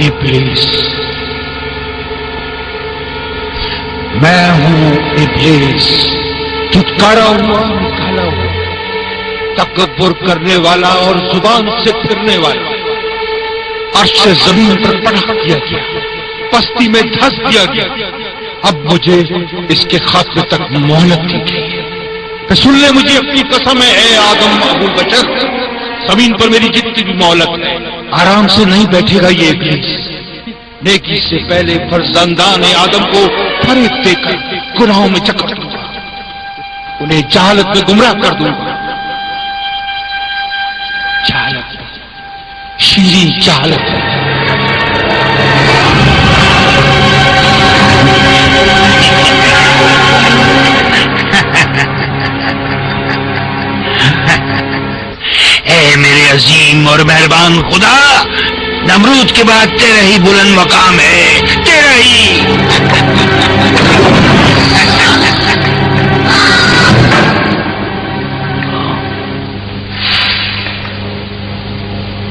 ابلیس، میں ہوں ابلیس، چھٹکارا ہوا نکالا ہوا، تکبر کرنے والا اور زبان سے پھرنے والا، عرش زمین پر پٹک دیا گیا، پستی میں دھس دیا گیا۔ اب مجھے اس کے خاتمے تک مہلت دی گئی ہے۔ سن لے مجھے اپنی قسم ہے اے آدم ابو البشر، زمین پر میری جتنی بھی مہلت ہے، آرام سے نہیں بیٹھے گا یہ ابلیس۔ نیکی سے پہلے فرزندان آدم کو فریب دے کر گناہوں میں چکر دوں گا، انہیں جہالت میں گمراہ کر دوں گا۔ جہالت، شیریں جہالت۔ اے میرے عظیم اور مہربان خدا، نمرود کے بعد تیرا ہی بلند مقام ہے، تیرا ہی۔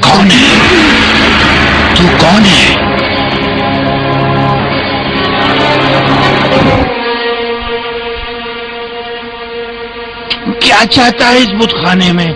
کون ہے تو؟ کون ہے؟ کیا چاہتا ہے اس بت خانے میں؟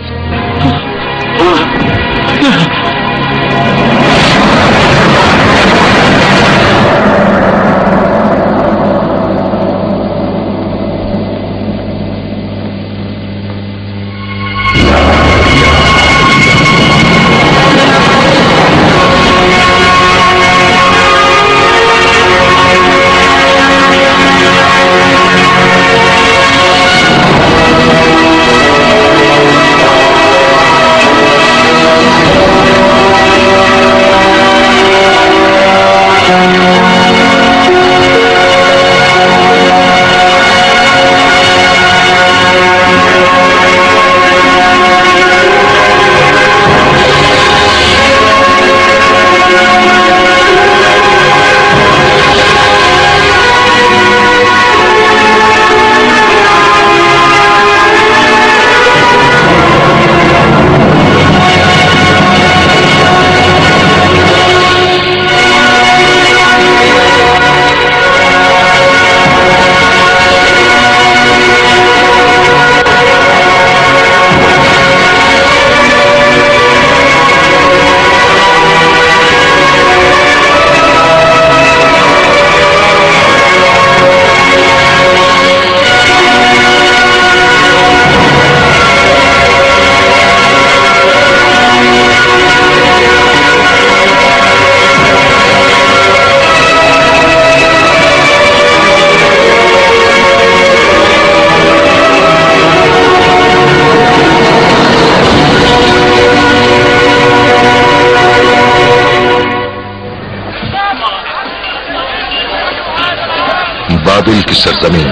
بابل کی سرزمین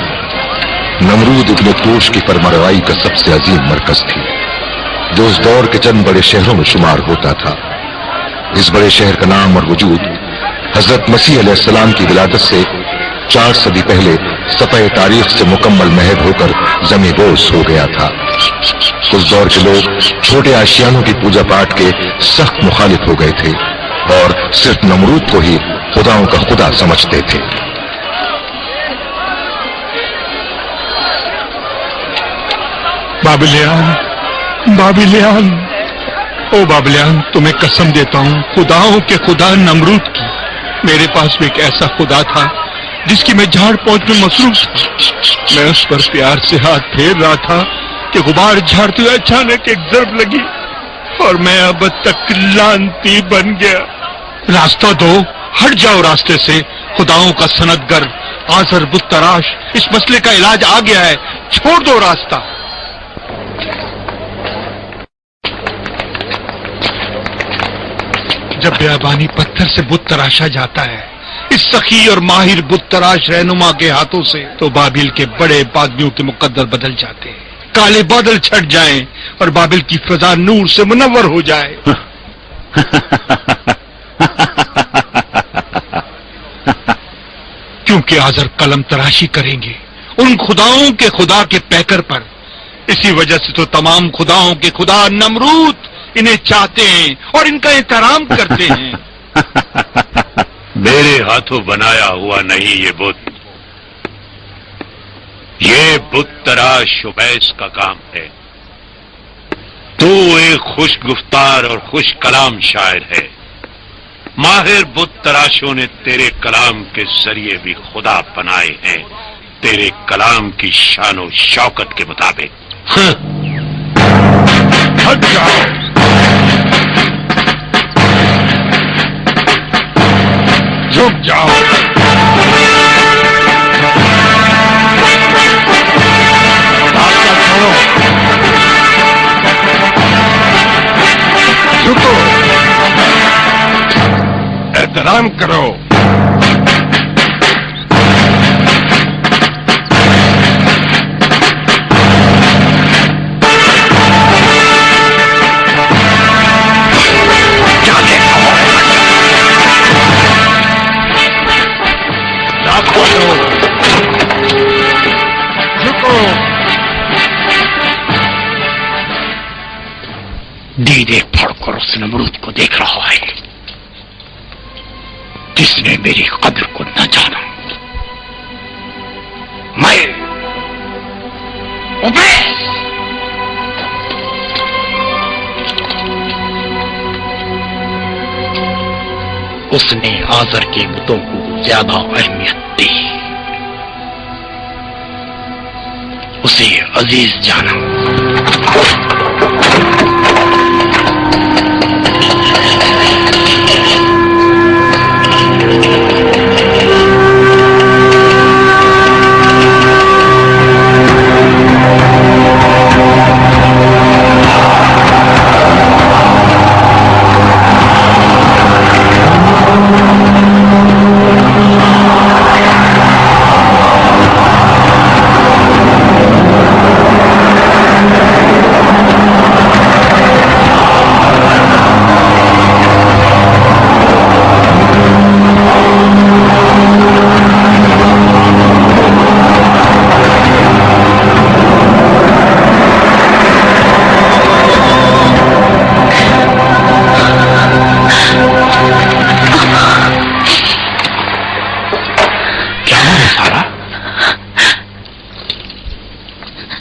نمرود ابن توش کی فرمانروائی کا سب سے عظیم مرکز تھی، جو اس دور کے چند بڑے شہروں میں شمار ہوتا تھا۔ اس بڑے شہر کا نام اور وجود حضرت مسیح علیہ السلام کی ولادت سے 4 صدی پہلے صفحہ تاریخ سے مکمل محو ہو کر زمیں بوس ہو گیا تھا۔ اس دور کے لوگ چھوٹے آشیانوں کی پوجا پاٹ کے سخت مخالف ہو گئے تھے اور صرف نمرود کو ہی خداؤں کا خدا سمجھتے تھے۔ بابلیان، بابلیان، او بابلیان، تمہیں قسم دیتا ہوں خداؤں کے خدا نمرود کی، میرے پاس بھی ایک ایسا خدا تھا جس کی میں جھاڑ پہنچ میں مصروف تھا۔ میں اس پر پیار سے ہاتھ پھیر رہا تھا کہ غبار جھاڑتے ہوئے اچانک ایک ضرب لگی اور میں اب تک لانتی بن گیا۔ راستہ دو، ہٹ جاؤ راستے سے، خداؤں کا سندگر آزر بت تراش، اس مسئلے کا علاج آ گیا ہے، چھوڑ دو راستہ۔ جب بیابانی پتھر سے بت تراشا جاتا ہے اس سخی اور ماہر بت تراش رہنما کے ہاتھوں سے، تو بابل کے بڑے باغیوں کے مقدر بدل جاتے ہیں، کالے بادل چھٹ جائیں اور بابل کی فضا نور سے منور ہو جائے۔ کیونکہ آزر قلم تراشی کریں گے ان خداؤں کے خدا کے پیکر پر، اسی وجہ سے تو تمام خداؤں کے خدا نمرود انہیں چاہتے ہیں اور ان کا احترام کرتے ہیں۔ میرے ہاتھوں بنایا ہوا نہیں یہ بت، یہ بت تراش اویس کا کام ہے۔ تو ایک خوش گفتار اور خوش کلام شاعر ہے، ماہر بت تراشوں نے تیرے کلام کے ذریعے بھی خدا بنائے ہیں، تیرے کلام کی شان و شوکت کے مطابق۔ ہٹ جاؤ، رک جاؤ، راستہ چھوڑو، رکو، احترام کرو۔ دیدے پھڑ کر اس نمرود کو دیکھ رہا ہے جس نے میری قدر کو نہ جانا۔ میں اویس اس نے آزر کے بتوں کو زیادہ اہمیت دی، اسے عزیز جانا۔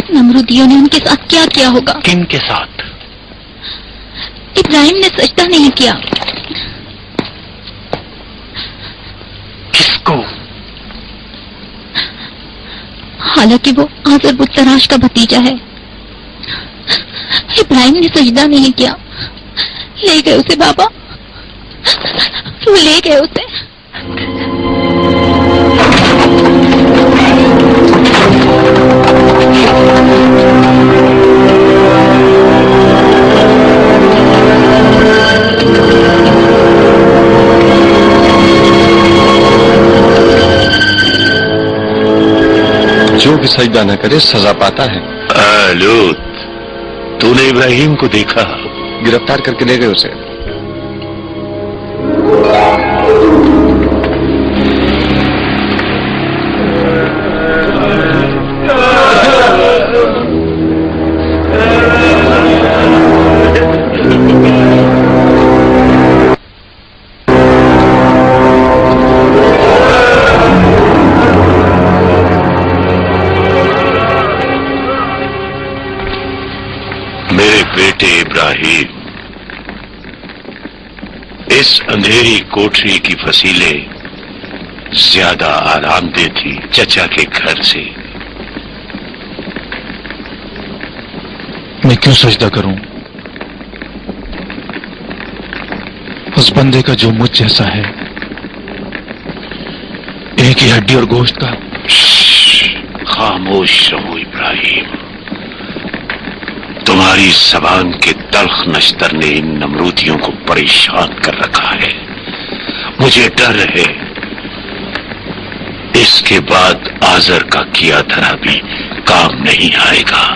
نمرودیوں نے ان کے ساتھ کیا کیا ہوگا؟ کن کے ساتھ؟ ابراہیم نے سجدہ نہیں کیا۔ کس کو؟ حالانکہ وہ آزر بت تراش کا بھتیجا ہے۔ ابراہیم نے سجدہ نہیں کیا، لے گئے اسے بابا، وہ لے گئے اسے۔ جو بھی سجدہ نہ کرے سزا پاتا ہے۔ لوط، تو نے ابراہیم کو دیکھا؟ گرفتار کر کے لے گئے اسے۔ ابراہیم، اس اندھیری کوٹری کی فصیلیں زیادہ آرام دہ تھی چچا کے گھر سے۔ میں کیوں سجدہ کروں اس بندے کا جو مجھ جیسا ہے، ایک ہی ہڈی اور گوشت کا؟ خاموش رہو ابراہیم، تمہاری زبان کے تلخ نشتر نے ان نمرودیوں کو پریشان کر رکھا ہے۔ مجھے ڈر ہے اس کے بعد آزر کا کیا دھرا بھی کام نہیں آئے گا۔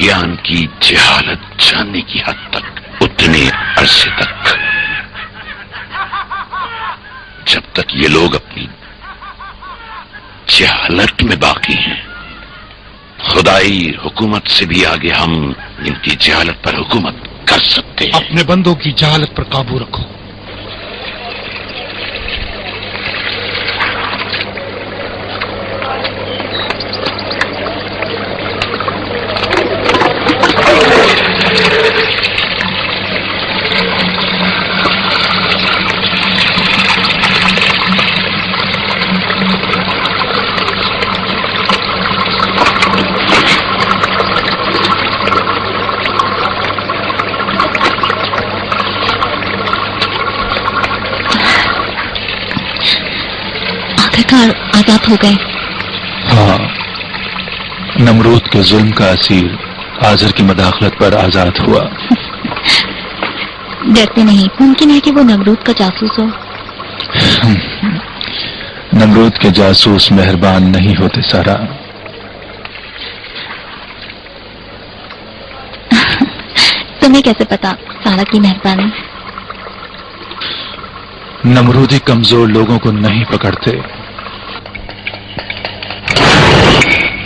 ادیان کی جہالت جاننے کی حد تک، اتنے عرصے تک جب تک یہ لوگ اپنی جہالت میں باقی ہیں، خدائی حکومت سے بھی آگے ہم ان کی جہالت پر حکومت کر سکتے ہیں۔ اپنے بندوں کی جہالت پر قابو رکھو۔ آزاد ہو گئے۔ ہاں، نمرود کے ظلم کا اسیر آذر کی مداخلت پر آزاد ہوا۔ ڈرتے نہیں؟ ممکن ہے کہ وہ نمرود کا جاسوس ہو۔ نمرود کے جاسوس مہربان نہیں ہوتے سارا۔ تمہیں کیسے پتا سارا کی مہربانی؟ نمرودی کمزور لوگوں کو نہیں پکڑتے۔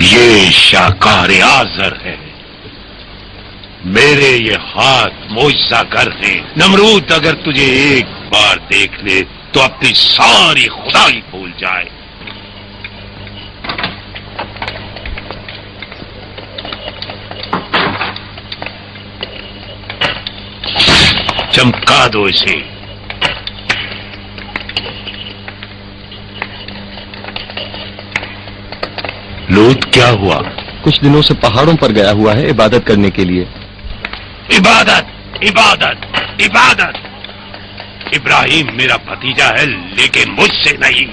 یہ شاہکار آذر ہے، میرے یہ ہاتھ معجزہ گر ہیں۔ نمرود اگر تجھے ایک بار دیکھ لے تو اپنی ساری خدائی بھول جائے۔ چمکا دو اسے۔ لوت کیا ہوا؟ کچھ دنوں سے پہاڑوں پر گیا ہوا ہے عبادت کرنے کے لیے۔ عبادت عبادت عبادت! ابراہیم میرا بھتیجا ہے لیکن مجھ سے نہیں۔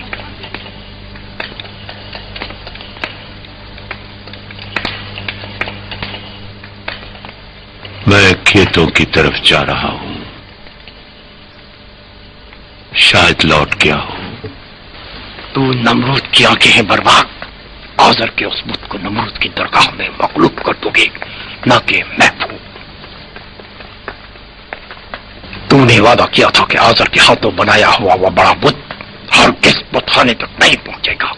میں کھیتوں کی طرف جا رہا ہوں، شاید لوٹ گیا ہوں۔ تو نمرود کی آنکھیں ہیں برباد، آذر کے اس بت کو نمرود کی درگاہ میں مغلوب کر دو گے، نہ کہ محفوظ۔ تم نے وعدہ کیا تھا کہ آذر کے ہاتھوں بنایا ہوا وہ بڑا بت ہرگز بت خانے تک نہیں پہنچے گا۔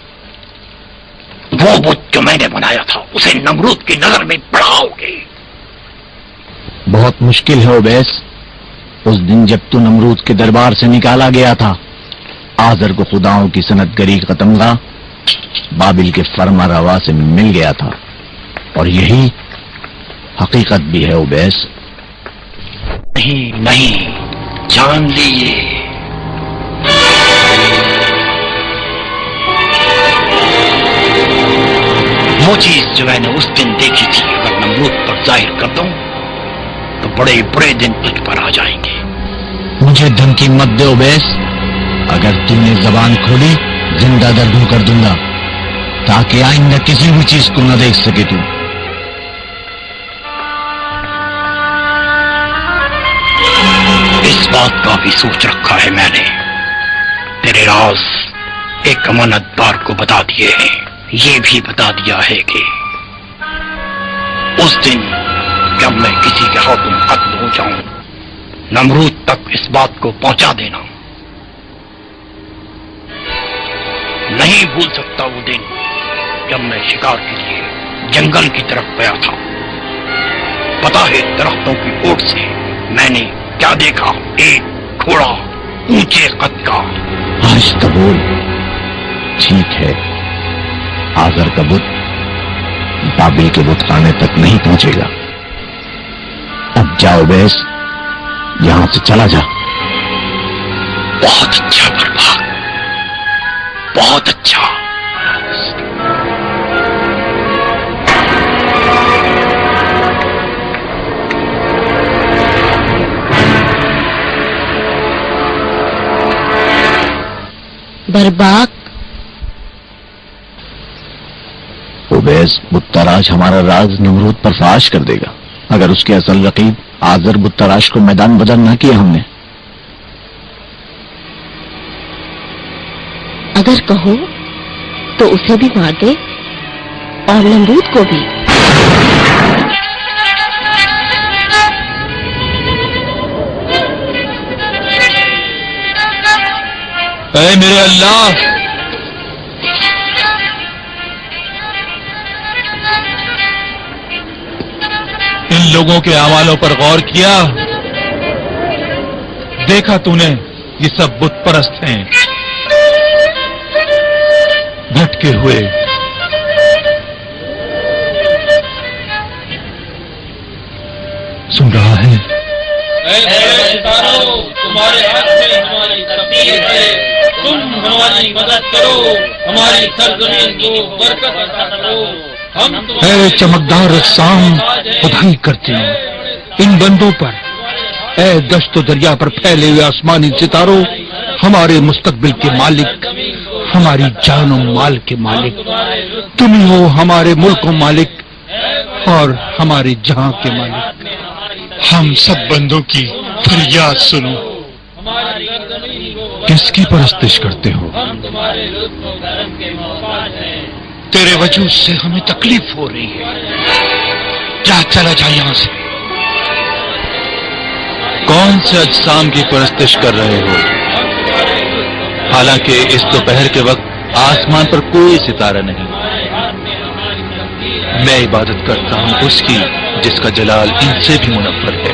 وہ بت جو میں نے بنایا تھا اسے نمرود کی نظر میں بڑھاؤ گے۔ بہت مشکل ہے اویس۔ اس دن جب تو نمرود کے دربار سے نکالا گیا تھا، آذر کو خداؤں کی صنعت گری کا تمغہ بابل کے فرما روا سے مل گیا تھا، اور یہی حقیقت بھی ہے اویس۔ نہیں نہیں، جان لیے وہ چیز جو میں نے اس دن دیکھی تھی اگر نمرود پر ظاہر کر دوں تو بڑے بڑے دن تجھ پر آ جائیں گے۔ مجھے دھمکی مت دے اویس، اگر تم نے زبان کھولی زندہ دردوں کر دوں گا، تاکہ آئندہ کسی بھی چیز کو نہ دیکھ سکے تو۔ اس بات کا بھی سوچ رکھا ہے میں نے، تیرے راز ایک امانت دار کو بتا دیے ہیں۔ یہ بھی بتا دیا ہے کہ اس دن جب میں کسی کے ہاتھوں قتل ہو جاؤں، نمرود تک اس بات کو پہنچا دینا۔ نہیں بھول سکتا وہ دن جب میں شکار کے لیے جنگل کی طرف گیا تھا۔ پتا ہے درختوں کی اوٹ سے میں نے کیا دیکھا؟ ایک گھوڑا اونچے قد کا۔ آج تو بول، ٹھیک ہے، آذر کا بت بابل کے بت خانے تک نہیں پہنچے گا۔ اب جاؤ بیس، یہاں سے چلا جا۔ بہت اچھا برباد، بہت اچھا۔ برباک اویس، بت تراش ہمارا راز نمرود پر فاش کر دے گا اگر اس کے اصل رقیب آذر بت تراش کو میدان بدل نہ کیا ہم نے۔ اگر کہو تو اسے بھی مار دے اور نمرود کو بھی۔ اے میرے اللہ، ان لوگوں کے اعمالوں پر غور کیا، دیکھا تو نے یہ سب بت پرست ہیں، بھٹکے ہوئے۔ سن رہا ہے؟ تمہارے ہاتھ میں ہماری تقدیر ہے، تم ہماری مدد کرو، ہماری سرزمین کو برکت عطا کرو۔ اے چمکدار اجسام، خدائی کرتے ہیں ان بندوں پر۔ اے دشت و دریا پر پھیلے ہوئے آسمانی ستاروں، ہمارے مستقبل کے مالک، ہماری جان و مال کے مالک تم ہی ہو، ہمارے ملک و مالک اور ہمارے جہاں کے مالک۔ ہم سب بندوں کی فریاد سنو۔ کس کی پرستش کرتے ہو؟ تیرے وجود سے ہمیں تکلیف ہو رہی ہے، جا چلا جا یہاں سے۔ کون سے اجسام کی پرستش کر رہے ہو؟ حالانکہ اس دوپہر کے وقت آسمان پر کوئی ستارہ نہیں۔ میں عبادت کرتا ہوں اس کی جس کا جلال ان سے بھی منور ہے۔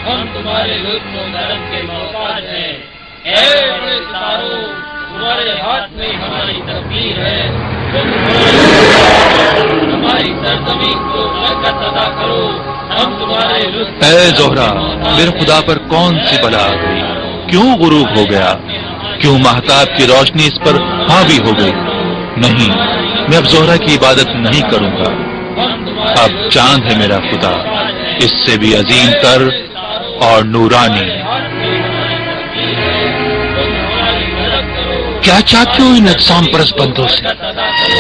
ہم تمہارے لطف و کرم کے محتاج ہیں، اے بڑے ستاروں، تمہارے ہاتھ میں ہماری تقدیر ہے، تم ہماری سرزمین کو برکت عطا کرو۔ ہم تمہارے لطف۔ اے زہرا، میرے خدا پر کون سی بلا آ گئی؟ کیوں غروب ہو گیا؟ کیوں مہتاب کی روشنی اس پر حاوی ہو گئی؟ نہیں، میں اب زہرا کی عبادت نہیں کروں گا۔ اب چاند ہے میرا خدا، اس سے بھی عظیم تر اور نورانی۔ کیا چاہتے ہو ان اجسام پرست بندوں سے؟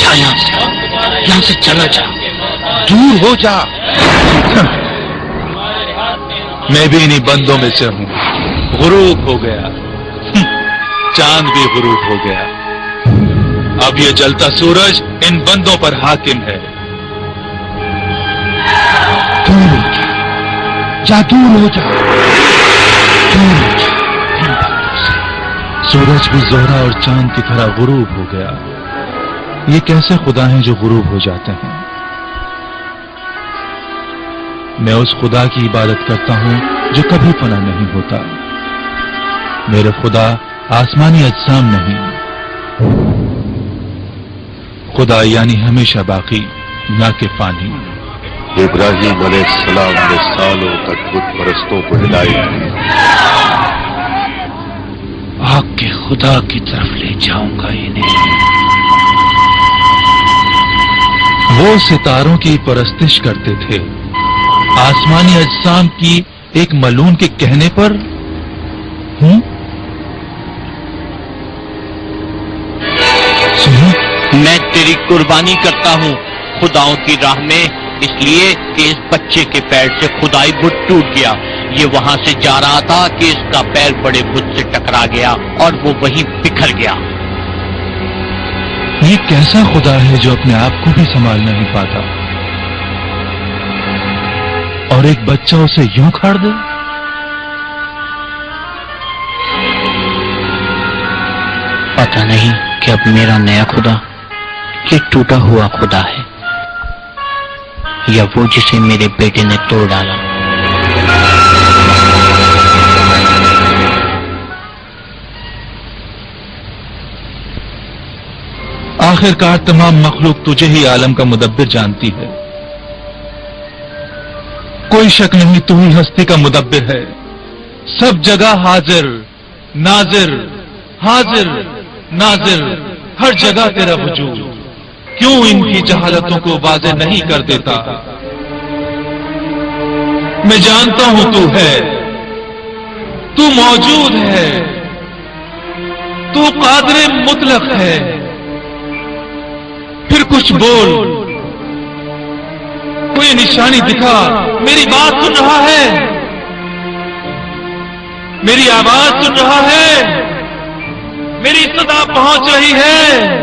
جا یہاں سے چلا جا، دور ہو جا۔ میں بھی انہی بندوں میں سے ہوں۔ غروب ہو گیا، چاند بھی غروب ہو گیا۔ اب یہ جلتا سورج ان بندوں پر حاکم ہے۔ دور ہو جا، جا دور ہو جا، دور ہو جا۔ سورج بھی زہرا اور چاند کی طرح غروب ہو گیا۔ یہ کیسے خدا ہیں جو غروب ہو جاتے ہیں؟ میں اس خدا کی عبادت کرتا ہوں جو کبھی فنا نہیں ہوتا۔ میرے خدا آسمانی اجسام نہیں، خدا یعنی ہمیشہ باقی، نہ کہ فانی۔ ابراہیم علیہ السلام نے سالوں تک بت پرستوں کو ہلائی، آگ کے خدا کی طرف لے جاؤں گا انہیں۔ وہ ستاروں کی پرستش کرتے تھے، آسمانی اجسام کی ایک ملعون کے کہنے پر۔ میں تیری قربانی کرتا ہوں خداؤں کی راہ میں، اس لیے کہ اس بچے کے پیر سے خدائی بت ٹوٹ گیا۔ یہ وہاں سے جا رہا تھا کہ اس کا پیر بڑے بت سے ٹکرا گیا اور وہ وہیں بکھر گیا۔ یہ کیسا خدا ہے جو اپنے آپ کو بھی سنبھال نہیں پاتا اور ایک بچہ اسے یوں کھاڑ دے؟ پتہ نہیں کہ اب میرا نیا خدا یہ ٹوٹا ہوا خدا ہے یا وہ جسے میرے بیٹے نے توڑ ڈالا۔ آخرکار تمام مخلوق تجھے ہی عالم کا مدبر جانتی ہے۔ کوئی شک نہیں تو ہی ہستی کا مدبر ہے، سب جگہ حاضر ناظر، حاضر ناظر، ہر جگہ تیرا وجود۔ کیوں ان کی جہالتوں کو واضح نہیں کر دیتا؟ میں جانتا ہوں تو ہے، تو موجود ہے، تو قادر مطلق ہے۔ پھر کچھ بول، کوئی نشانی دکھا۔ میری بات سن رہا ہے؟ میری آواز سن رہا ہے؟ میری صدا پہنچ رہی ہے؟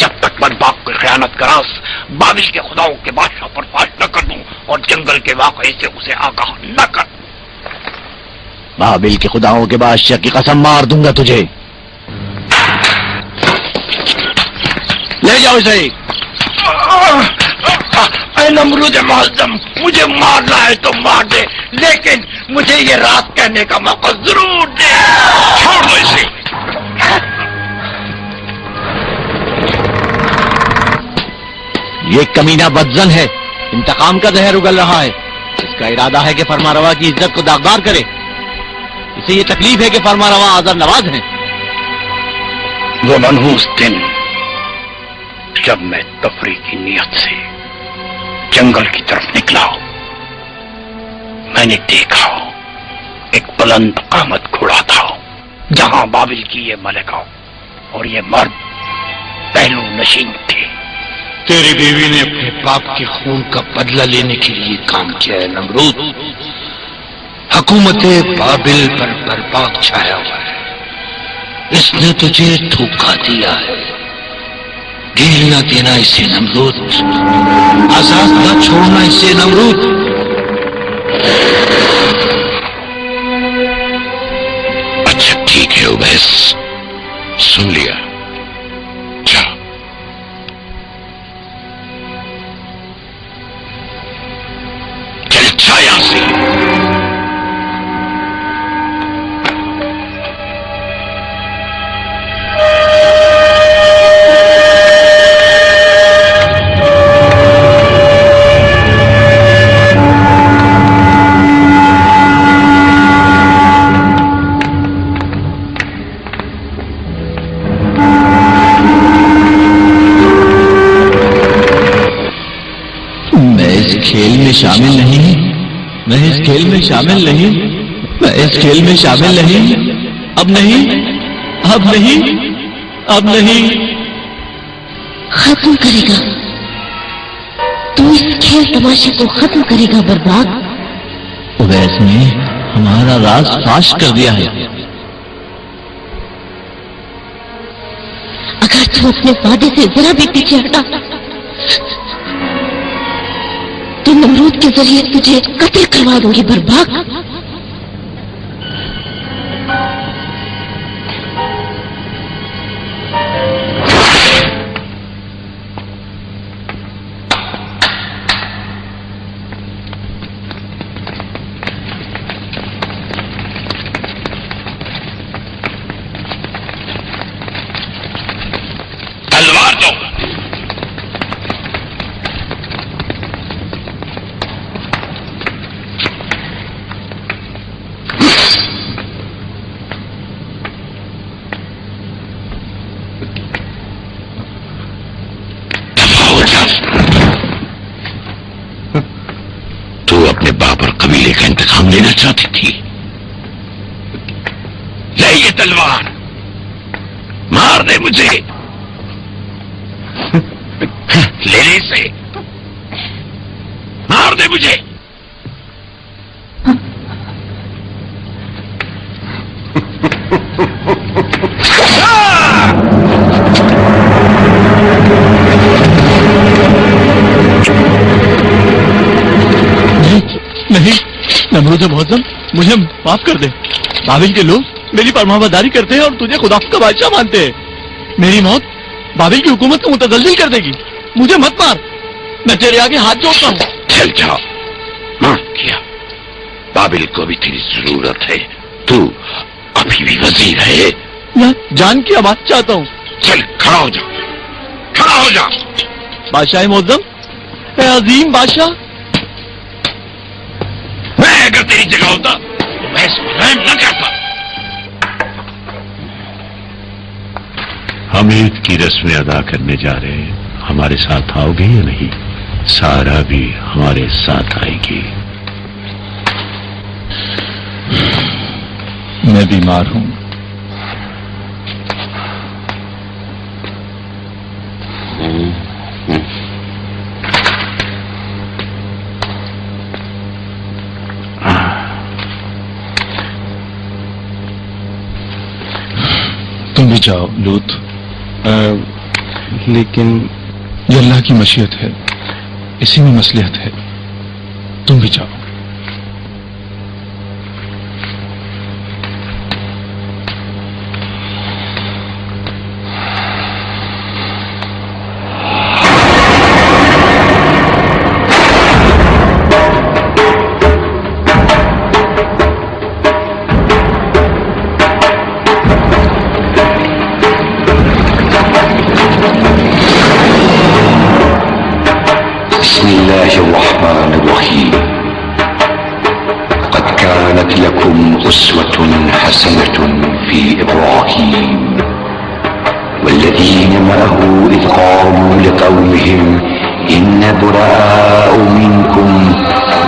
جب تک من باپ کو خیانت کراس بابل کے خداؤں کے بادشاہ پر فاش نہ کر دوں اور جنگل کے واقعے سے اسے آگاہ نہ کر. بابل کے خداؤں کے بادشاہ کی قسم مار دوں گا تجھے. لے جاؤ اسے. اے نمرود معظم، مجھے مارنا ہے تو مار دے، لیکن مجھے یہ رات کہنے کا موقع ضرور دے. چھوڑ دو اسے. یہ کمینہ بدزن ہے، انتقام کا زہر اگل رہا ہے. اس کا ارادہ ہے کہ فرمانروا کی عزت کو داغدار کرے. اسے یہ تکلیف ہے کہ فرمانروا آذر نواز ہیں. وہ منحوس دن جب میں تفریح کی نیت سے جنگل کی طرف نکلا، میں نے دیکھا ایک بلند قامت گھوڑا تھا جہاں بابل کی یہ ملکہ اور یہ مرد پہلو نشین تھے. تیری بیوی نے اپنے باپ کے خون کا بدلہ لینے کے لیے کام کیا ہے نمرود. حکومت بابل پر برباد چھایا ہوا ہے. اس نے تجھے دھوکہ دیا ہے. ڈھیل نہ دینا اسے نمرود، آزاد نہ چھوڑنا اسے نمرود. اچھا ٹھیک ہے اویس، سن لیا. جا. چل جا یہاں سے. کھیل میں شامل نہیں، میں اس کھیل میں شامل نہیں، میں اس کھیل میں شامل نہیں. اب نہیں، اب نہیں، اب نہیں. ختم کرے گا تو اس کھیل تماشے کو ختم کرے گا برباد. اویس نے ہمارا راز فاش کر دیا ہے. اگر تم اپنے وعدے سے ذرا بھی پیچھے ہٹا تو نمرود کے ذریعے تجھے قتل کروا دوں گی برباد. تلوار دو. تو اپنے باپ اور قبیلے کا انتقام لینا چاہتی تھی. لے یہ تلوار، مار دے مجھے. لے لے اسے، مار دے مجھے. نہیں نمرود معظم، مجھے معاف کر دے. بابل کے لوگ میری فرمانبرداری کرتے ہیں اور تجھے خدا کا بادشاہ مانتے ہیں. میری موت بابل کی حکومت کو متزلزل کر دے گی. مجھے مت مار، میں تیرے آگے ہاتھ جوڑتا ہوں. چل جاؤ. معاف کیا. بابل کو بھی تیری ضرورت ہے. تو ابھی بھی وزیر ہے. میں جان کی آواز چاہتا ہوں. چل کھڑا ہو جا، کھڑا ہو جا. بادشاہ معظم، اے عظیم بادشاہ. میں اگر تیری جگہ ہوتا تو میں اس پر رحم نہ کرتا. ہم عید کی رسمیں ادا کرنے جا رہے ہیں. ہمارے ساتھ آؤ گے یا نہیں؟ سارا بھی ہمارے ساتھ آئے گی. میں بیمار ہوں. تم بھی جاؤ لوط. لیکن یہ اللہ کی مشیت ہے، اسی میں مصلحت ہے، تم بھی جاؤ۔ بسم الله الرحمن الرحيم قد كانت لكم أسوة حسنة في إبراهيم والذين معه إذ قالوا لقومهم إنا براء منكم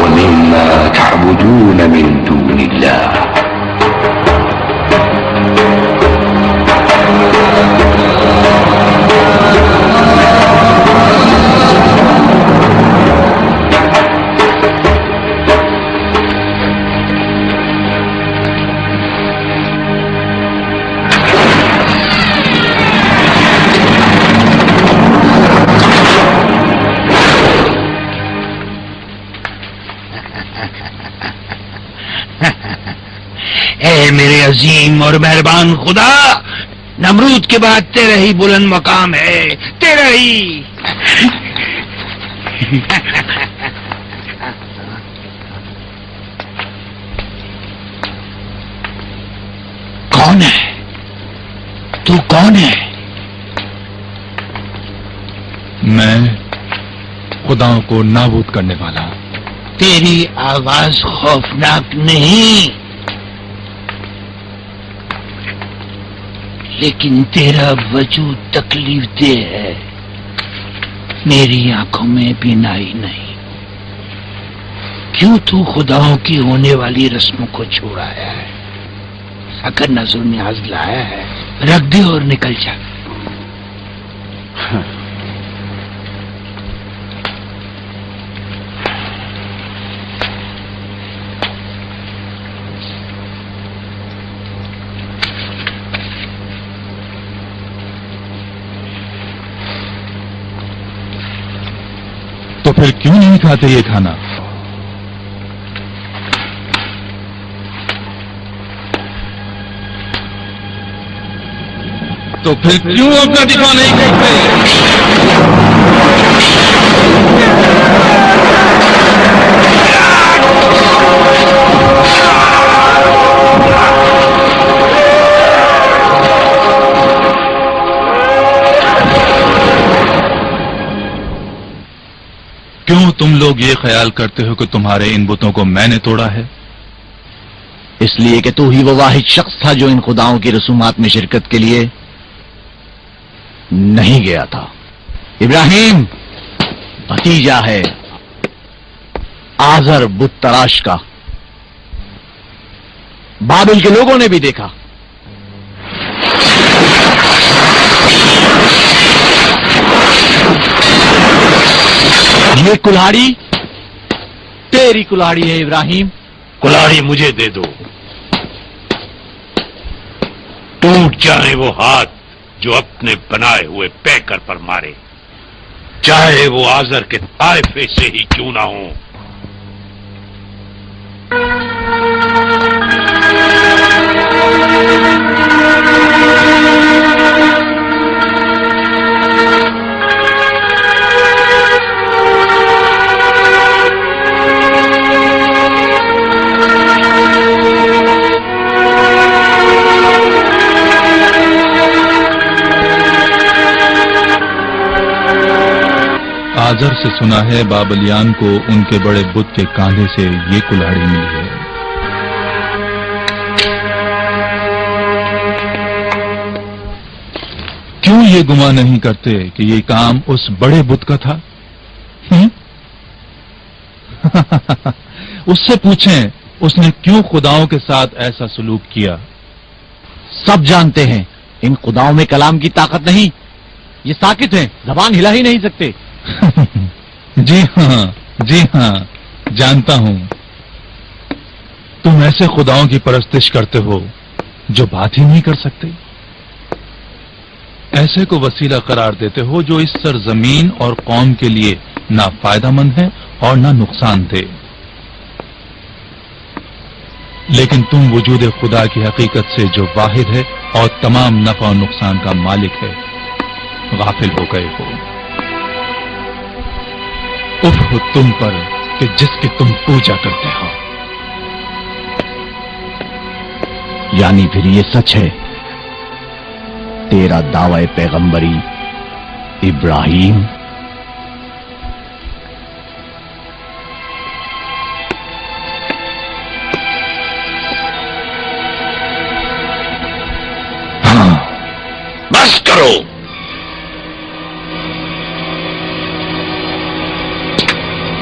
ومما تعبدون من دون الله اے میرے عظیم اور مہربان خدا، نمرود کے بعد تیرا ہی بلند مقام ہے، تیرا ہی۔ کون ہے تو؟ کون ہے؟ میں خداؤں کو نابود کرنے والا ہوں۔ تیری آواز خوفناک نہیں، لیکن تیرا وجود تکلیف دہ ہے۔ میری آنکھوں میں بینائی نہیں۔ کیوں تو خداؤں کی ہونے والی رسموں کو چھوڑایا ہے؟ اگر نظر نیاز لایا ہے رکھ دے اور نکل جا۔ تو پھر کیوں نہیں کھاتے یہ کھانا؟ تو پھر کیوں اپنا دفاع نہیں کرتے؟ کیوں تم لوگ یہ خیال کرتے ہو کہ تمہارے ان بتوں کو میں نے توڑا ہے؟ اس لیے کہ تو ہی وہ واحد شخص تھا جو ان خداؤں کی رسومات میں شرکت کے لیے نہیں گیا تھا۔ ابراہیم بھتیجا ہے آزر بت تراش کا۔ بابل کے لوگوں نے بھی دیکھا۔ یہ کلاڑی تیری کلاڑی ہے ابراہیم۔ کلاڑی مجھے دے دو، ٹوٹ جائے وہ ہاتھ جو اپنے بنائے ہوئے پیکر پر مارے، چاہے وہ آزر کے طائفے سے ہی کیوں نہ ہوں۔ آزر سے سنا ہے بابلیان کو ان کے بڑے بت کے کاندھے سے یہ کلاڑی ملی ہے۔ کیوں یہ گمان نہیں کرتے کہ یہ کام اس بڑے بت کا تھا؟ اس سے پوچھیں اس نے کیوں خداؤں کے ساتھ ایسا سلوک کیا؟ سب جانتے ہیں ان خداؤں میں کلام کی طاقت نہیں، یہ ساکت ہیں، زبان ہلا ہی نہیں سکتے۔ جی ہاں جانتا ہوں، تم ایسے خداؤں کی پرستش کرتے ہو جو بات ہی نہیں کر سکتے، ایسے کو وسیلہ قرار دیتے ہو جو اس سرزمین اور قوم کے لیے نہ فائدہ مند ہے اور نہ نقصان دہ، لیکن تم وجود خدا کی حقیقت سے جو واحد ہے اور تمام نفع و نقصان کا مالک ہے غافل ہو گئے ہو۔ اف ہو تم پر کہ جس کی تم پوجا کرتے ہو۔ یعنی پھر یہ سچ ہے تیرا دعوی پیغمبری ابراہیم؟ بس کرو،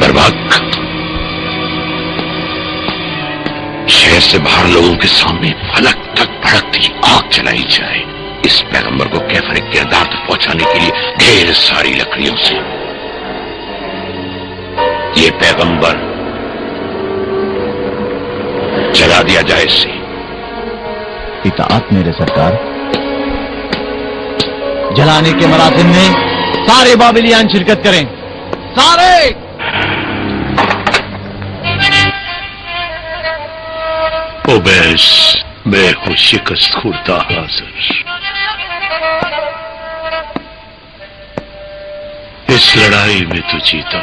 برباد شہر سے باہر لوگوں کے سامنے فلک تک بھڑکتی آگ چلائی جائے، اس پیغمبر کو کیفر کردار تک پہنچانے کے لیے ڈھیر ساری لکڑیوں سے یہ پیغمبر جلا دیا جائے اسے۔ اطاعت میرے سرکار۔ جلانے کے مراسم میں سارے بابلیان شرکت کریں، سارے۔ اوبیس، میں ہوں شکست خوردہ حاضر، اس لڑائی میں تو جیتا،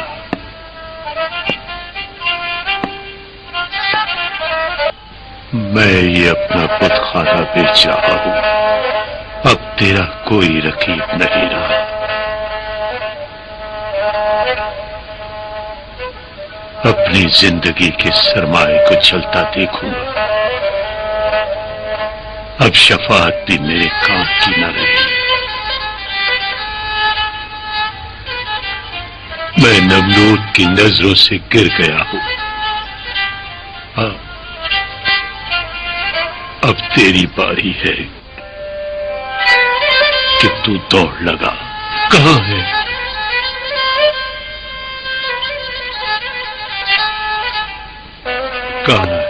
میں یہ اپنا بت خانہ بیچ رہا ہوں، اب تیرا کوئی رقیب نہیں رہا۔ اپنی زندگی کے سرمایے کو چلتا دیکھوں گا، اب شفاعت بھی میرے کام کی نہ رہی۔ میں نمرود کی نظروں سے گر گیا ہوں، اب تیری باری ہے کہ تو دوڑ لگا۔ کہاں ہے؟ کہاں ہے؟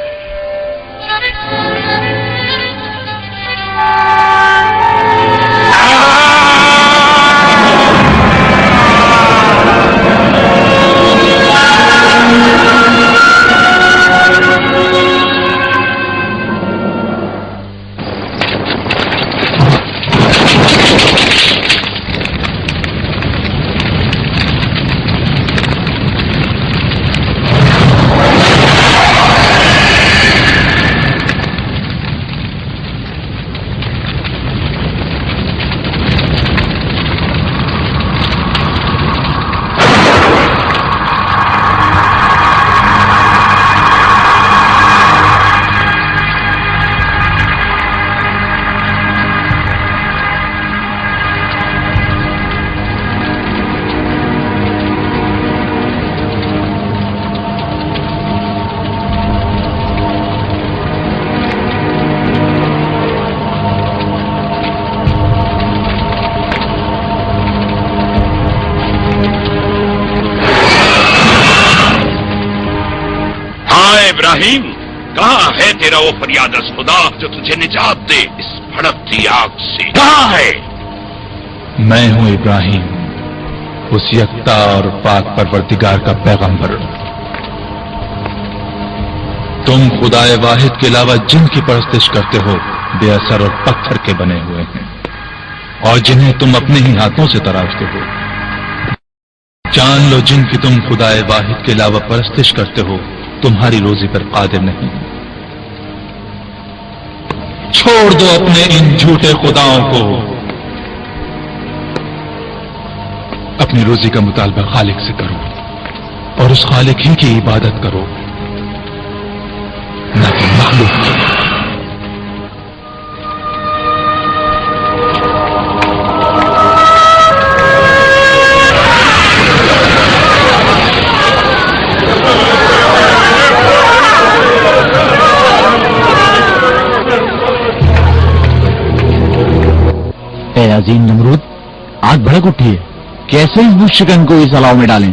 ابراہیم، کہاں ہے تیرا وہ فریاد از خدا جو تجھے نجات دے اس بھڑکتی آگ سے؟ کہاں ہے؟ میں ہوں ابراہیم، اس یکتا اور پاک پروردگار کا پیغمبر۔ تم خدا واحد کے علاوہ جن کی پرستش کرتے ہو بے اثر اور پتھر کے بنے ہوئے ہیں، اور جنہیں تم اپنے ہی ہاتھوں سے تراشتے ہو۔ جان لو جن کی تم خدا واحد کے علاوہ پرستش کرتے ہو تمہاری روزی پر قادر نہیں۔ چھوڑ دو اپنے ان جھوٹے خداؤں کو، اپنی روزی کا مطالبہ خالق سے کرو اور اس خالق ہی کی عبادت کرو، نہ کہ مخلوق کی۔ اے عظیم نمرود، آگ بھڑک اٹھی ہے، کیسے اس بت شکن کو اس الاؤ میں ڈالیں؟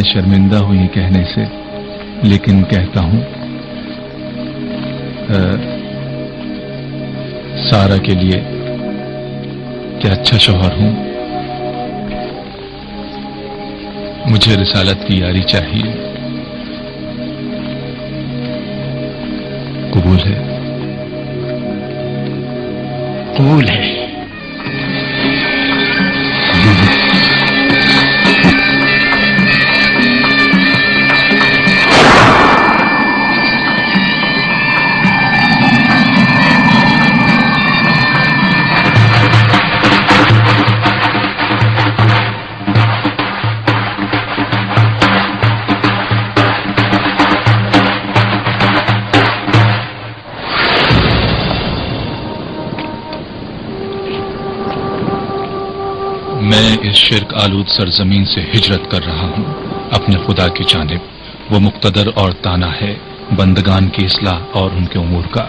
میں شرمندہ ہوں یہ کہنے سے، لیکن کہتا ہوں سارا کے لیے کیا اچھا شوہر ہوں. مجھے رسالت کی یاری چاہیے. قبول ہے؟ قبول ہے. میں اس شرک آلود سرزمین سے ہجرت کر رہا ہوں اپنے خدا کی جانب. وہ مقتدر اور تانا ہے بندگان کی اصلاح اور ان کے امور کا.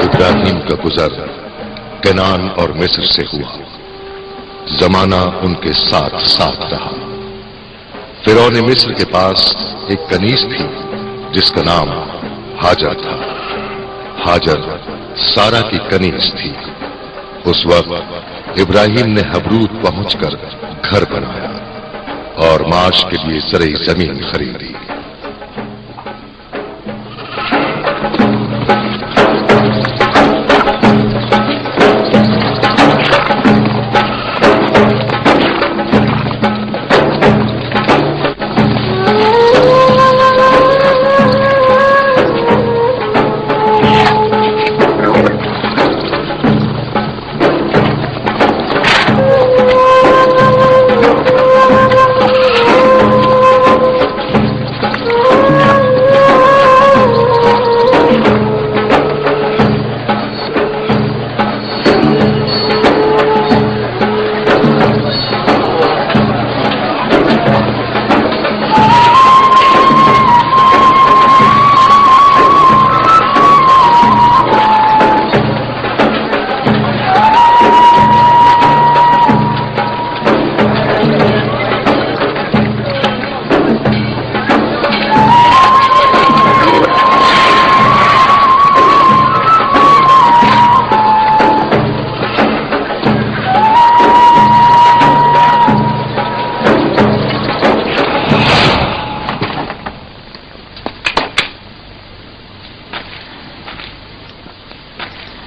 ابراہیم کا گزر کنعان اور مصر سے ہوا. زمانہ ان کے ساتھ ساتھ رہا. فرعون مصر کے پاس ایک کنیز تھی جس کا نام ہاجر تھا. ہاجر سارا کی کنیز تھی. اس وقت ابراہیم نے حبرود پہنچ کر گھر بنایا اور معاش کے لیے زرعی زمین خریدی.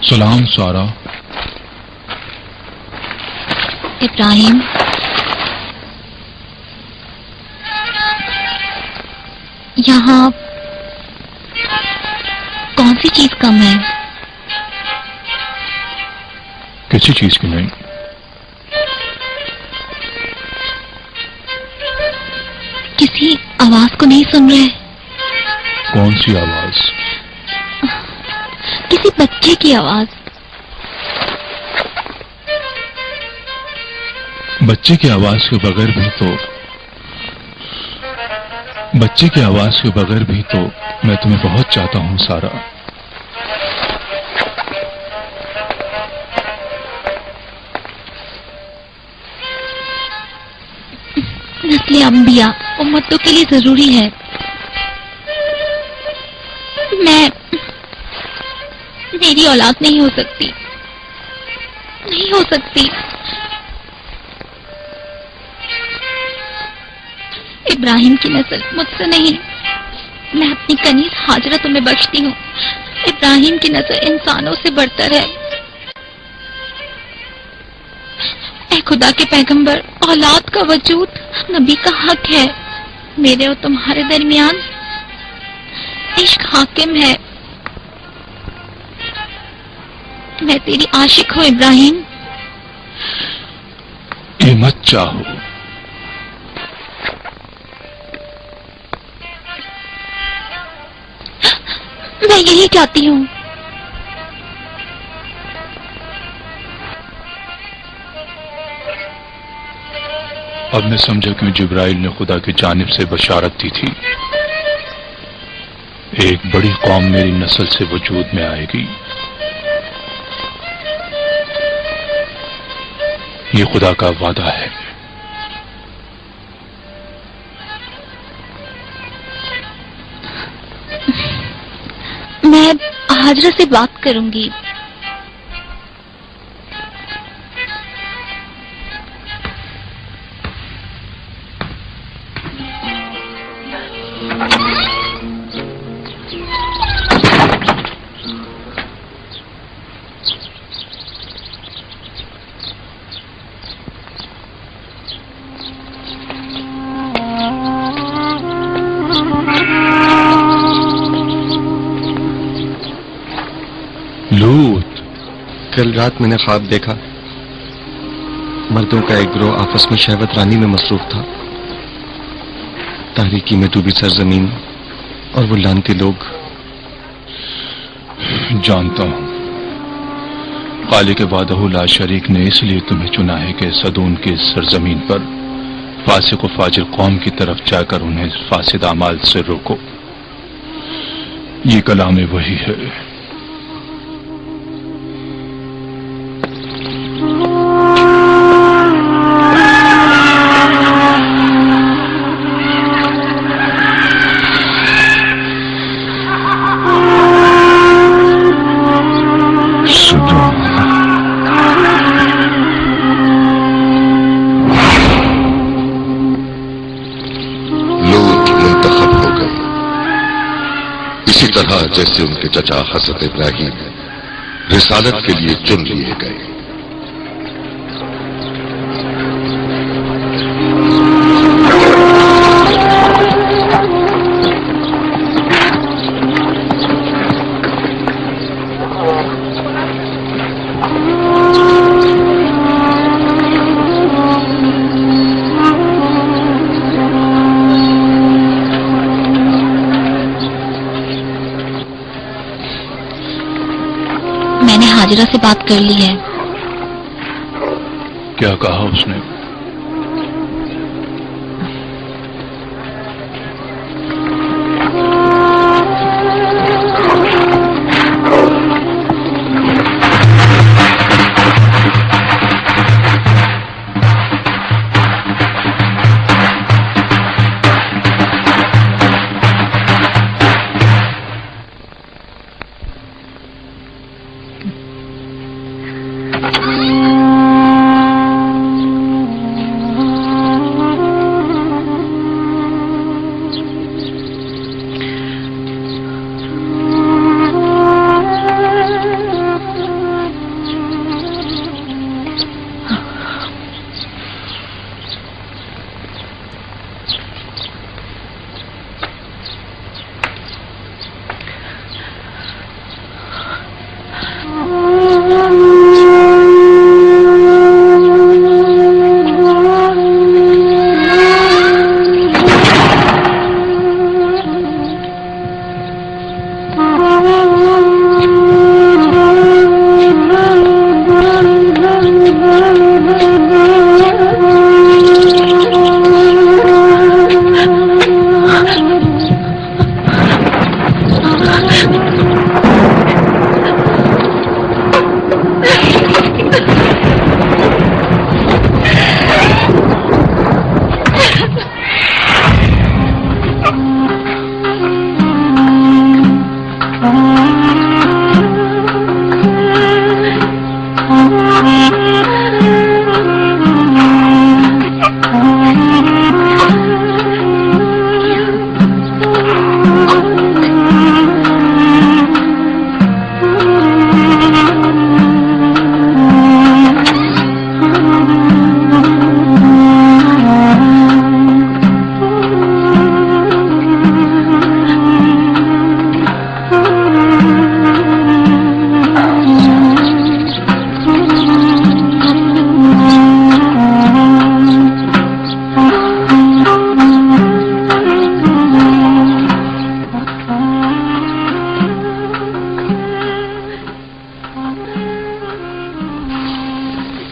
سلام سارا. ابراہیم، یہاں کون سی چیز کم ہے؟ کسی چیز کی نہیں. کسی آواز کو نہیں سن رہے؟ کون سی آواز؟ کسی بچے کی آواز. بچے کی آواز کے بغیر بھی تو میں تمہیں بہت چاہتا ہوں سارا. نسل انبیاء امتوں کے لیے ضروری ہے. میری اولاد نہیں ہو سکتی. ابراہیم کی نسل مجھ سے نہیں. میں اپنی کنیز ہاجرہ تمہیں بخشتی ہوں. ابراہیم کی نسل انسانوں سے برتر ہے. اے خدا کے پیغمبر، اولاد کا وجود نبی کا حق ہے. میرے اور تمہارے درمیان عشق حاکم ہے. میں تیری عاشق ہوں ابراہیم. یہ مت چاہو. میں یہی چاہتی ہوں. اب میں سمجھا کیوں جبرائیل نے خدا کی جانب سے بشارت دی تھی، ایک بڑی قوم میری نسل سے وجود میں آئے گی۔ یہ خدا کا وعدہ ہے۔ میں حاجرہ سے بات کروں گی۔ لوط، کل رات میں نے خواب دیکھا، مردوں کا ایک گروہ آپس میں شہوت رانی میں مصروف تھا، تاریکی میں ڈوبی سرزمین اور وہ لانتی لوگ۔ جانتا ہوں خالق وحدہ لا شریک نے اس لیے تمہیں چنا ہے کہ صدون کی سرزمین پر فاسق و فاجر قوم کی طرف جا کر انہیں فاسد اعمال سے روکو۔ یہ کلام وحی ہے۔ اسی طرح جیسے ان کے چچا حضرت ابراہیم رسالت کے لیے چن لیے گئے۔ میں نے حاجرہ سے بات کر لی ہے۔ کیا کہا اس نے؟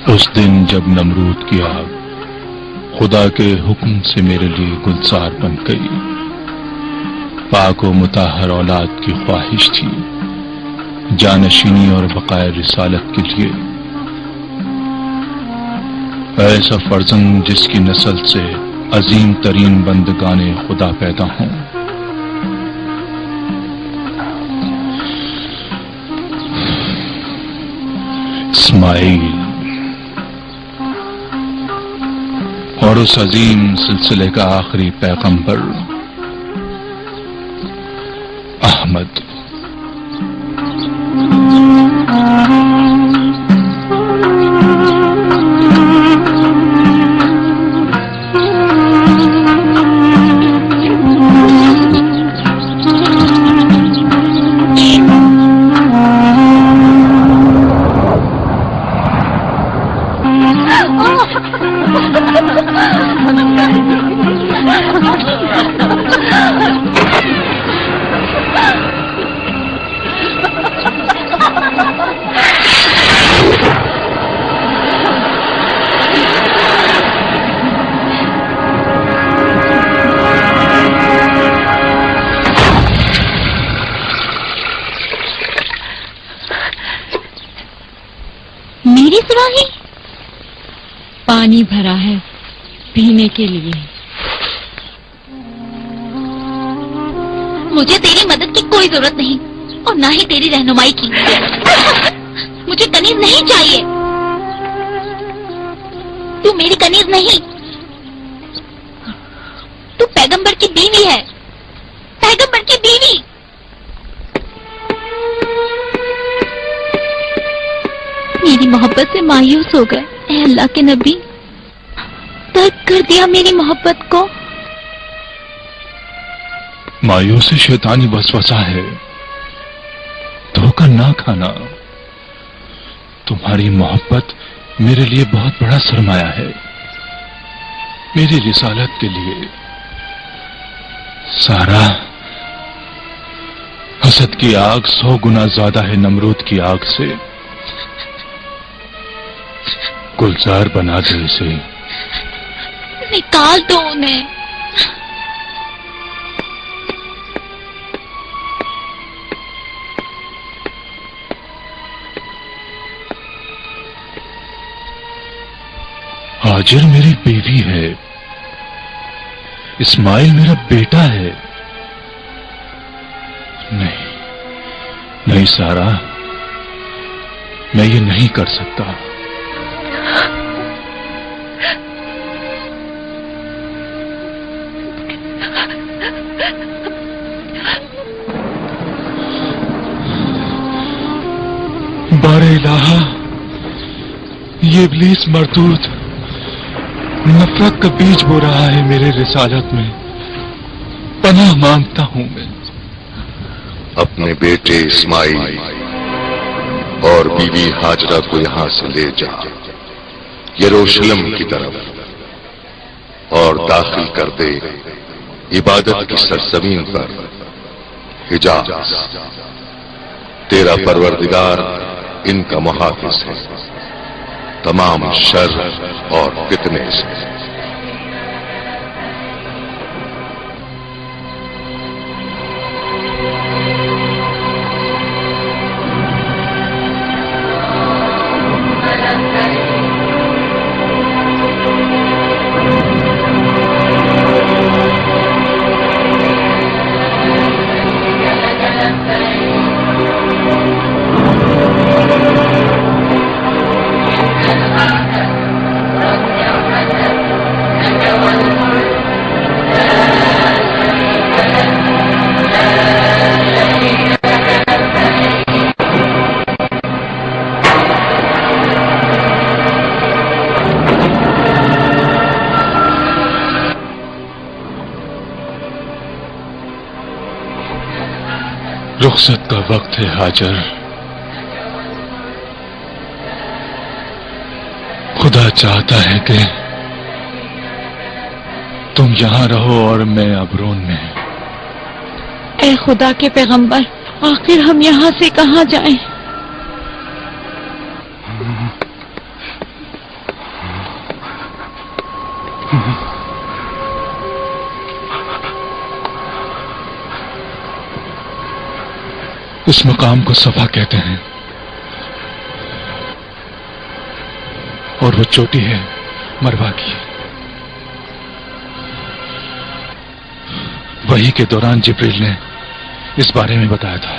اس دن جب نمرود کی آگ خدا کے حکم سے میرے لیے گلزار بن گئی. پاک و مطہر اولاد کی خواہش تھی، جانشینی اور بقائے رسالت کے لیے. ایسا فرزند جس کی نسل سے عظیم ترین بندگان خدا پیدا ہوں. اسماعیل، اور اس عظیم سلسلے کا آخری پیغمبر احمد. میری سراہی پانی بھرا ہے پینے کے لیے. مجھے تیری مدد کی کوئی ضرورت نہیں اور نہ ہی تیری رہنمائی کی. مجھے کنیز نہیں چاہیے. تو میری کنیز نہیں، تو پیغمبر کی بیوی ہے، پیغمبر کی بیوی. میری محبت سے مایوس ہو گئے اے اللہ کے نبی، ترک کر دیا میری محبت کو. مایوسی شیطانی وسوسہ ہے، دھوکہ نہ کھانا. تمہاری محبت میرے لیے بہت بڑا سرمایہ ہے، میری رسالت کے لیے. سارا، حسد کی آگ 100 گنا زیادہ ہے نمرود کی آگ سے. گلزار بنا دے اسے. نکال دو انہیں. ہاجر میری بیوی ہے، اسماعیل میرا بیٹا ہے. نہیں نہیں سارا، میں یہ نہیں کر سکتا. بار الہا، یہ ابلیس مردود نفرت کا بیج بو رہا ہے میرے رسالت میں. پناہ مانگتا ہوں میں. اپنے بیٹے اسماعیل اور بیوی ہاجرہ کو یہاں سے لے جا یروشلم کی طرف اور داخل کر دے عبادت کی سرزمین پر حجاز. تیرا پروردگار ان کا محافظ ہے تمام شر اور فتنے سے. رخصت کا وقت ہے ہاجر. خدا چاہتا ہے کہ تم یہاں رہو اور میں ابرون میں. اے خدا کے پیغمبر، آخر ہم یہاں سے کہاں جائیں؟ اس مقام کو صفا کہتے ہیں اور وہ چوٹی ہے مروا کی. وحی کے دوران جبریل نے اس بارے میں بتایا تھا.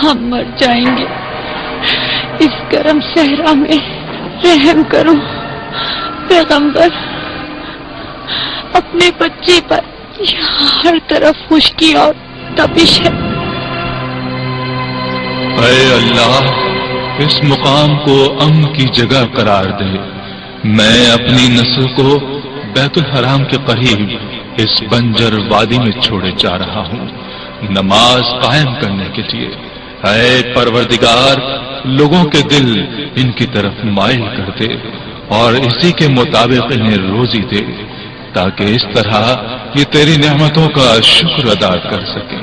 ہم مر جائیں گے، اس گرم صحرا میں رحم کرو پیغمبر. اپنے بچے پر ہر طرف خشکی اور تپش ہے. اے اللہ، اس مقام کو امن کی جگہ قرار دے. میں اپنی نسل کو بیت الحرام کے قریب اس بنجر وادی میں چھوڑے جا رہا ہوں نماز قائم کرنے کے لیے. اے پروردگار، لوگوں کے دل ان کی طرف مائل کر دے اور اسی کے مطابق انہیں روزی دے تاکہ اس طرح یہ تیری نعمتوں کا شکر ادا کر سکیں.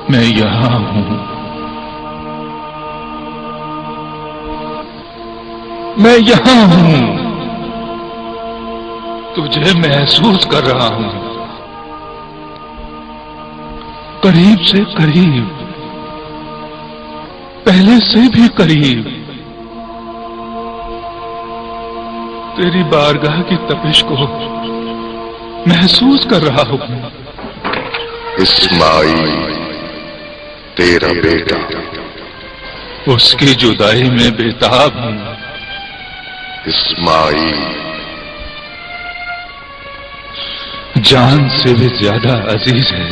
میں یہاں ہوں، میں یہاں ہوں، تجھے محسوس کر رہا ہوں، قریب سے قریب، پہلے سے بھی قریب. تیری بارگاہ کی تپش کو محسوس کر رہا ہوں. اسماعیل تیرا بیٹا، اس کی جدائی میں بےتاب ہوں. اسماعیل جان سے بھی زیادہ عزیز ہے.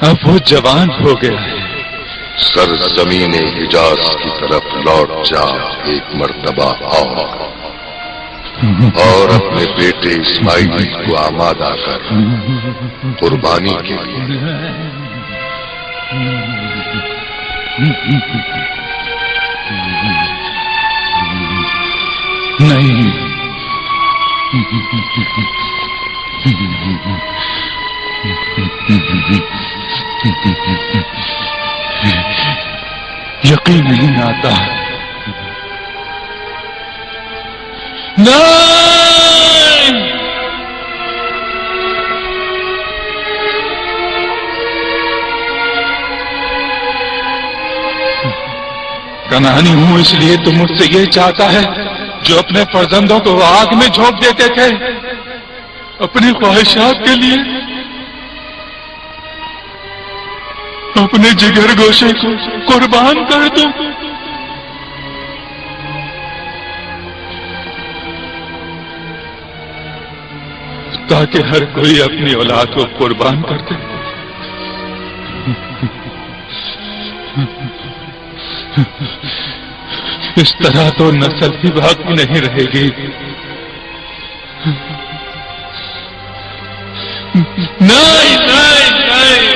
اب وہ جوان ہو گیا ہے. سرزمین حجاز کی طرف لوٹ جا ایک مرتبہ اور اپنے بیٹے اسماعیل کو آمادہ کر قربانی کے لیے. نہیں، یقین نہیں آتا. نہیں، کنعانی ہوں اس لیے تم مجھ سے یہ چاہتا ہے جو اپنے فرزندوں کو آگ میں جھونک دیتے تھے اپنی خواہشات کے لیے. اپنے جگر گوشے کو قربان کر دو. تاکہ ہر کوئی اپنی اولاد کو قربان کر دے. اس طرح تو نسل ہی باقی نہیں رہے گی. نہیں نہیں نہیں،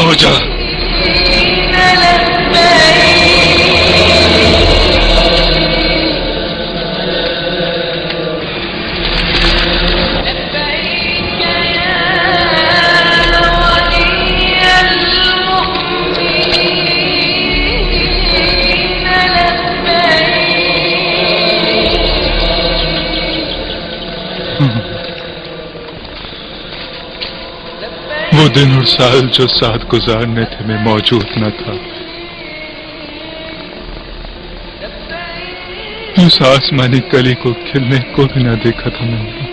رہا ہو جا. وہ دن اور سال جو ساتھ گزارنے تھے میں موجود نہ تھا. اس آسمانی کلی کو کھلنے کو بھی نہ دیکھا تھا میں نے.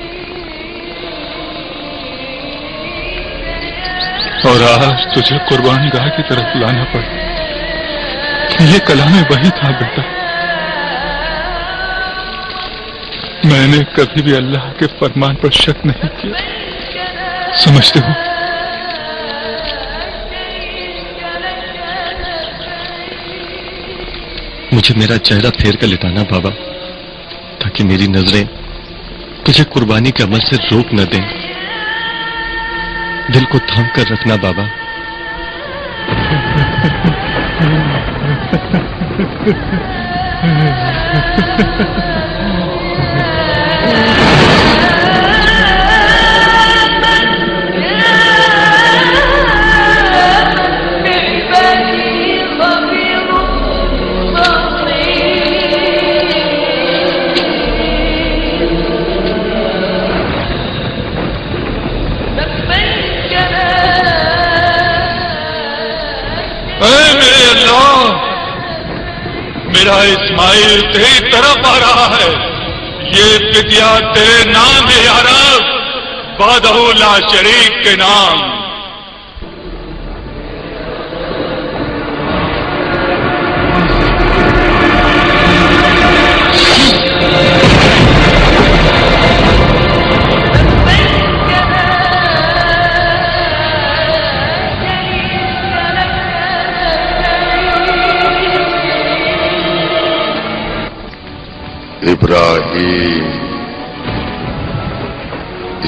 اور آج تجھے قربان گاہ کی طرف لانا پڑا. یہ کلام وہی تھا بیٹا. میں نے کبھی بھی اللہ کے فرمان پر شک نہیں کیا. سمجھتے ہو؟ مجھے میرا چہرہ پھیر کر لٹانا بابا، تاکہ میری نظریں تجھے قربانی کے عمل سے روک نہ دیں. دل کو تھام کر رکھنا بابا. میرا اسماعیل تیری طرف آ رہا ہے. یہ فدیہ تیرے نام ہے یا رب، وحدہ لا شریک کے نام. ابراہیم،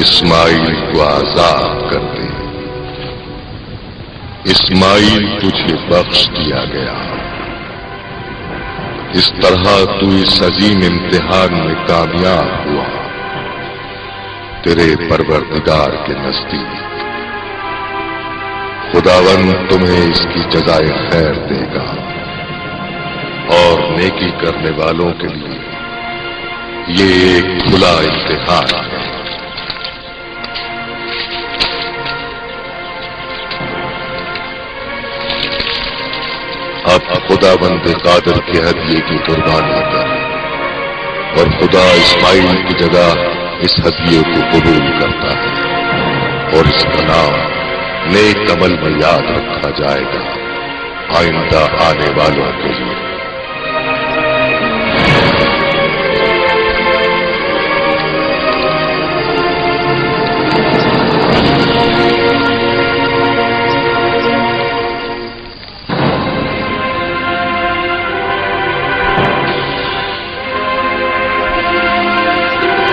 اسماعیل کو آزاد کر دے. اسماعیل تجھے بخش دیا گیا. اس طرح تو اس عظیم امتحان میں کامیاب ہوا. تیرے پروردگار کے نزدیک خداوند تمہیں اس کی جزائے خیر دے گا، اور نیکی کرنے والوں کے لیے یہ ایک کھلا امتحان ہے. اب خداوند قادر کے ہدیے کی قربانی کر، اور خدا اسماعیل کی جگہ اس ہدیے کو قبول کرتا ہے، اور اس کا نام نیک عمل میں یاد رکھا جائے گا آئندہ آنے والوں کے لیے.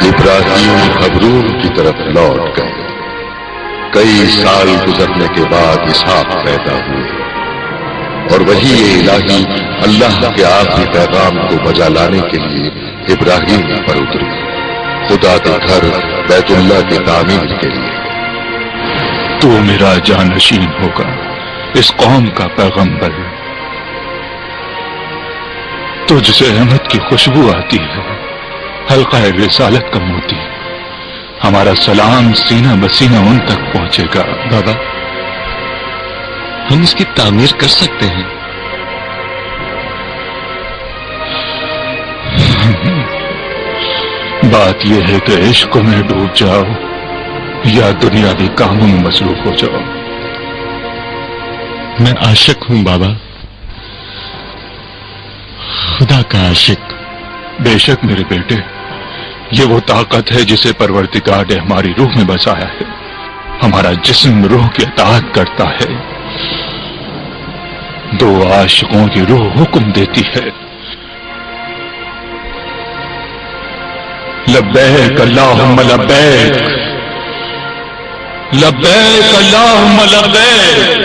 ابراہیم حبرون کی طرف لوٹ گئے. کئی سال گزرنے کے بعد اسحاق پیدا ہوئے، اور وہی الہی اللہ کے آخری پیغام کو بجا لانے کے لیے ابراہیم پر اتری، خدا کے گھر بیت اللہ کی تعمیر کے لیے. تو میرا جانشین ہوگا، اس قوم کا پیغمبر. تجھ سے احمد کی خوشبو آتی ہے، حلقہ رسالت کا موتی. ہمارا سلام سینہ بسینہ ان تک پہنچے گا. بابا، ہم اس کی تعمیر کر سکتے ہیں. بات یہ ہے کہ عشق میں ڈوب جاؤ یا دنیاوی کاموں میں مصروف ہو جاؤ. میں عاشق ہوں بابا، خدا کا عاشق. بے شک میرے بیٹے، یہ وہ طاقت ہے جسے پروردگار نے ہماری روح میں بسایا ہے. ہمارا جسم روح کی اطاعت کرتا ہے. دو عاشقوں کی روح حکم دیتی ہے. لبیک اللہم لبیک، لبیک اللہم لبیک.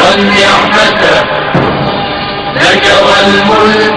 والنعمة لك والملك